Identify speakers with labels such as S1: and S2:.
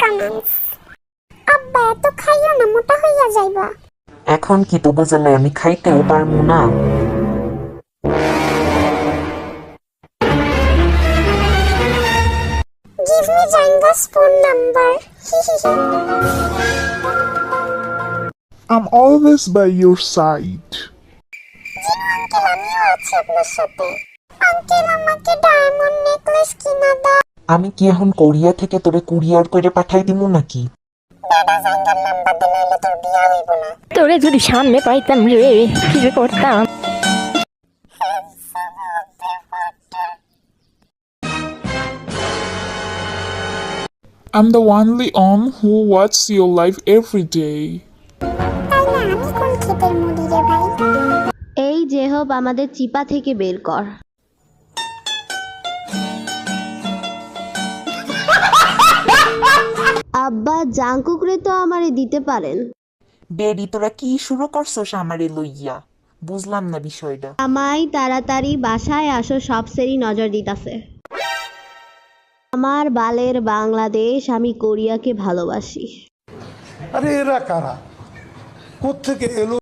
S1: Comments. আব্বা এত খাইও না, মোটা হইয়া যাইবা।
S2: এখন কি তো বুঝলে আমি খাইতেও পারবো না?
S1: Give me Janga's phone number.
S3: I'm always by your side.
S1: Uncle আমিও আছি আপনার সাথে। আঙ্কেল আমাকে ডায়মন্ড নেকলেস কিনা দাও।
S2: আমি কি এখন কোরিয়া থেকে তোরে কুরিয়ার করে পাঠাই দিব নাকি?
S1: দাদা জাঙ্গার নাম্বার দে, নাইলে তোর বিয়া হইব না।
S4: তোরে যদি সামনে পাইতাম রে, কি যে করতাম।
S3: I'm the only one who watches your life every day.
S1: তাইলে আমি কোন ক্ষেতের মুড়ি রে ভাই?
S5: এই জেহব আমাদের চিপা থেকে বের কর। আব্বা জাঙ্কুকরে তো আমারে দিতে পারেন।
S2: বেডি তোরা কি শুরু করছস আমারে লইয়া? বুঝলাম না বিষয়টা।
S5: আমায় তাড়াতাড়ি বাসায় আসো, সব সেরি নজর দিতাছে। আমার বালের বাংলাদেশ, আমি কোরিয়াকে ভালোবাসি।
S6: আরে এরা কারা, কোত্থেকে এলো?